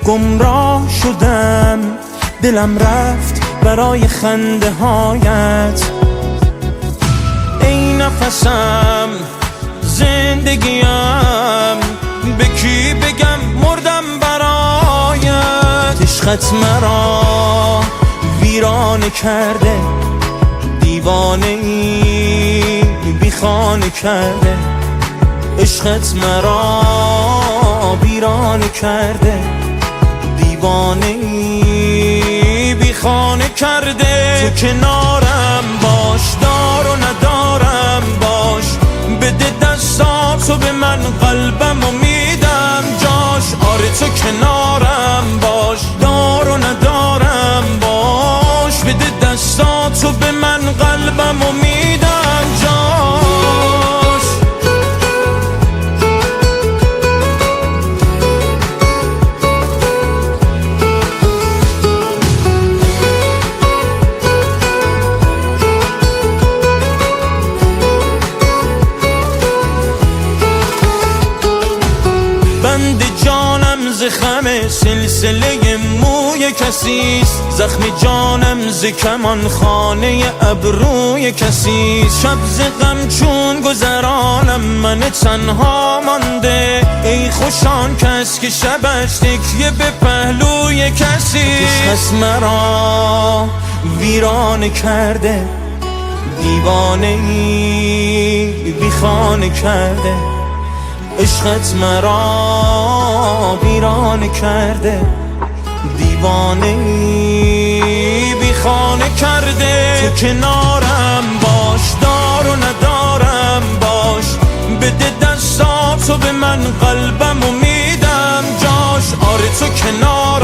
گمراه شدم، دلم رفت برای خنده هایت. ای نفسم، زندگیم، به کی بگم مردم برایت. عشقت مرا ویرانه کرده، دیوانه ای بی خانه کرده. عشقت مرا ویرانه کرده، دیوانه ای بی خانه کرده. تو کنارم باش، دار و ندارم باش، بده دستاتو به من، قلبم و میدم جاش. آره تو کنارم باش، دار و ندارم باش، بده دستاتو به من، قلبم و میدم جاش. بند جانم ز خم سلسله موی کسیست، زخم جانم ز کمان خانه ابروی کسیست. شب ز غم چون گذرانم، من تنها مانده، ای خوشان کس که شبش تکیه به پهلوی کسیست. عشقت مرا ویرانه کرده، دیوانه ای بی خانه کرده. عشقت مرا ویرانه کرده، دیوانه ای بی خانه کرده. تو کنارم باش، دار و ندارم باش، بده دستاتو به من، قلبم و میدم جاش. آره تو کنارم